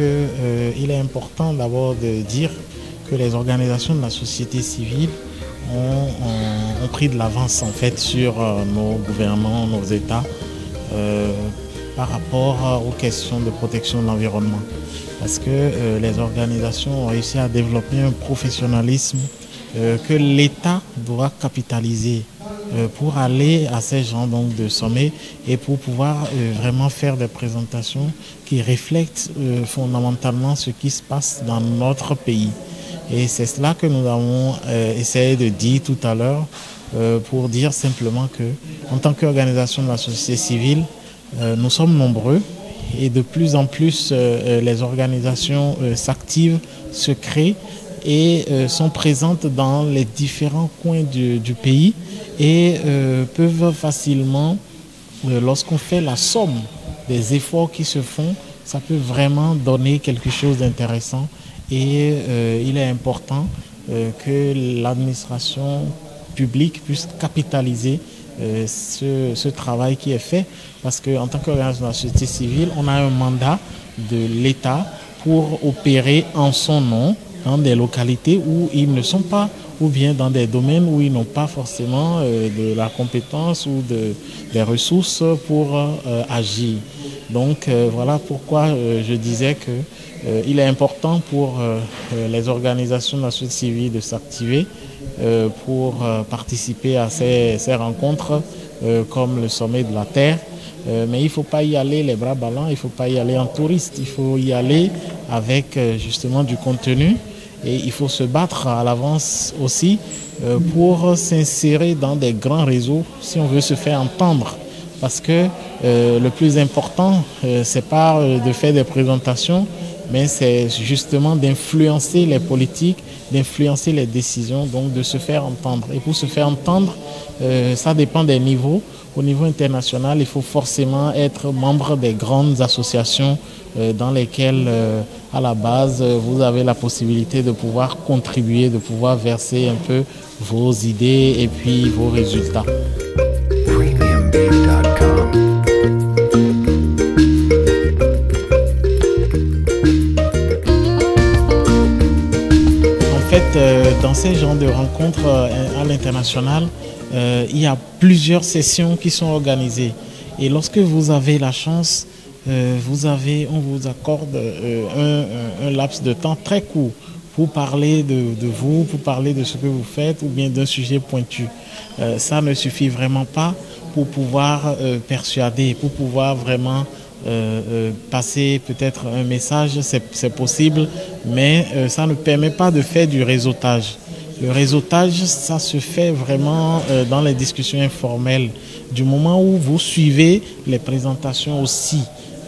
qu'il est important d'abord de dire que les organisations de la société civile ont pris de l'avance en fait sur nos gouvernements, nos États par rapport aux questions de protection de l'environnement. Parce que les organisations ont réussi à développer un professionnalisme que l'État doit capitaliser pour aller à ces genres donc, de sommets et pour pouvoir vraiment faire des présentations qui reflètent fondamentalement ce qui se passe dans notre pays. Et c'est cela que nous avons essayé de dire tout à l'heure pour dire simplement que en tant qu'organisation de la société civile, nous sommes nombreux et de plus en plus les organisations s'activent, se créent et sont présentes dans les différents coins du pays et peuvent facilement, lorsqu'on fait la somme des efforts qui se font, ça peut vraiment donner quelque chose d'intéressant et il est important que l'administration publique puisse capitaliser ce travail qui est fait parce qu'en tant qu'organisation de la société civile, on a un mandat de l'État pour opérer en son nom dans des localités où ils ne sont pas ou bien dans des domaines où ils n'ont pas forcément de la compétence ou des ressources pour agir. Donc voilà pourquoi je disais que il est important pour les organisations de la société civile de s'activer pour participer à ces rencontres comme le sommet de la Terre. Mais il ne faut pas y aller les bras ballants, il ne faut pas y aller en touriste, il faut y aller avec justement du contenu et il faut se battre à l'avance aussi pour s'insérer dans des grands réseaux si on veut se faire entendre. Parce que le plus important, c'est pas de faire des présentations, mais c'est justement d'influencer les politiques, d'influencer les décisions, donc de se faire entendre. Et pour se faire entendre, ça dépend des niveaux. Au niveau international, il faut forcément être membre des grandes associations dans lesquelles, à la base, vous avez la possibilité de pouvoir contribuer, de pouvoir verser un peu vos idées et puis vos résultats. En fait, dans ces genres de rencontres à l'international, il y a plusieurs sessions qui sont organisées. Et lorsque vous avez la chance, on vous accorde un laps de temps très court pour parler de vous, pour parler de ce que vous faites ou bien d'un sujet pointu. Ça ne suffit vraiment pas pour pouvoir persuader, pour pouvoir vraiment passer peut-être un message, c'est possible, mais ça ne permet pas de faire du réseautage. Le réseautage, ça se fait vraiment dans les discussions informelles. Du moment où vous suivez les présentations aussi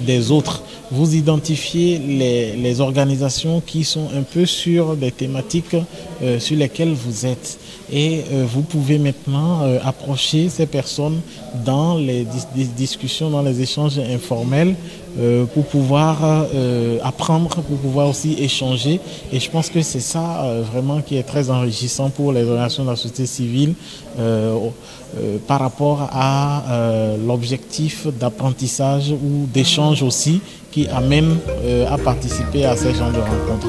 des autres, vous identifiez les organisations qui sont un peu sur des thématiques sur lesquelles vous êtes. Et vous pouvez maintenant approcher ces personnes dans les discussions, dans les échanges informels pour pouvoir apprendre, pour pouvoir aussi échanger. Et je pense que c'est ça vraiment qui est très enrichissant pour les organisations de la société civile par rapport à l'objectif d'apprentissage ou d'échange aussi qui amène à participer à ces genres de rencontres.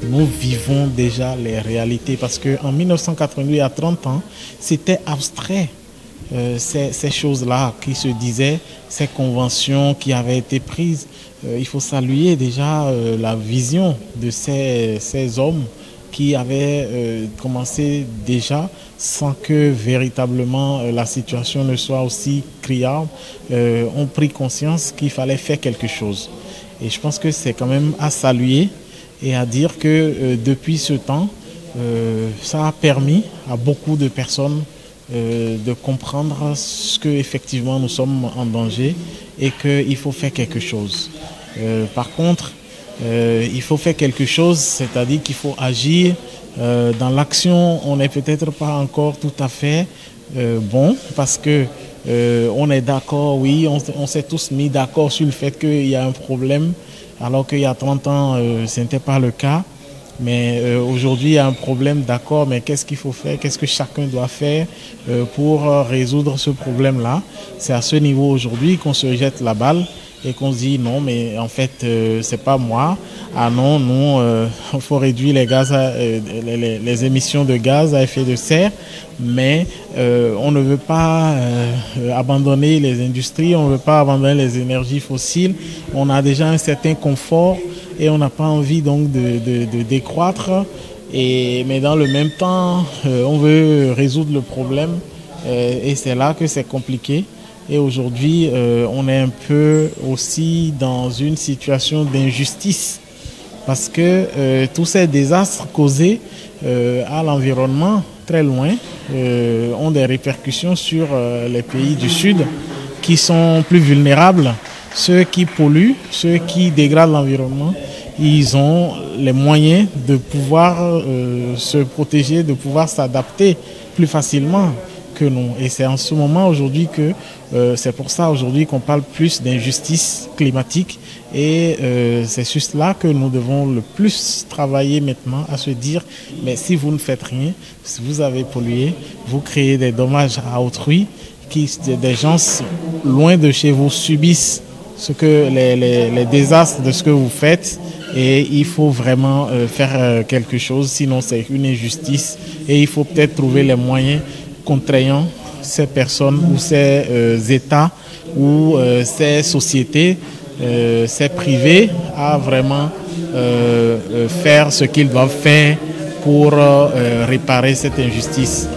Nous vivons déjà les réalités parce qu'en 1982, il y a 30 ans, c'était abstrait. Ces choses-là qui se disaient, ces conventions qui avaient été prises. Il faut saluer déjà la vision de ces hommes qui avaient commencé déjà sans que véritablement la situation ne soit aussi criarde, ont pris conscience qu'il fallait faire quelque chose. Et je pense que c'est quand même à saluer et à dire que depuis ce temps, ça a permis à beaucoup de personnes de comprendre que effectivement nous sommes en danger et qu'il faut faire quelque chose. Par contre, il faut faire quelque chose, c'est-à-dire qu'il faut agir. Dans l'action, on n'est peut-être pas encore tout à fait bon parce que on est d'accord, oui, on s'est tous mis d'accord sur le fait qu'il y a un problème, alors qu'il y a 30 ans, ce n'était pas le cas. Mais aujourd'hui, il y a un problème, d'accord, mais qu'est-ce qu'il faut faire? Qu'est-ce que chacun doit faire pour résoudre ce problème-là? C'est à ce niveau aujourd'hui qu'on se jette la balle et qu'on se dit non, mais en fait, c'est pas moi. Ah non, non, il faut réduire les émissions de gaz à effet de serre, mais on ne veut pas abandonner les industries, on ne veut pas abandonner les énergies fossiles. On a déjà un certain confort et on n'a pas envie donc de décroître. Mais dans le même temps, on veut résoudre le problème et c'est là que c'est compliqué. Et aujourd'hui, on est un peu aussi dans une situation d'injustice parce que tous ces désastres causés à l'environnement très loin ont des répercussions sur les pays du Sud qui sont plus vulnérables. Ceux qui polluent, ceux qui dégradent l'environnement, ils ont les moyens de pouvoir se protéger, de pouvoir s'adapter plus facilement que nous. Et c'est en ce moment aujourd'hui que c'est pour ça aujourd'hui qu'on parle plus d'injustice climatique et c'est sur cela que nous devons le plus travailler maintenant à se dire mais si vous ne faites rien, si vous avez pollué, vous créez des dommages à autrui, des gens loin de chez vous subissent ce que les désastres de ce que vous faites et il faut vraiment faire quelque chose, sinon c'est une injustice et il faut peut-être trouver les moyens contraignant ces personnes ou ces États ou ces sociétés, ces privés à vraiment faire ce qu'ils doivent faire pour réparer cette injustice.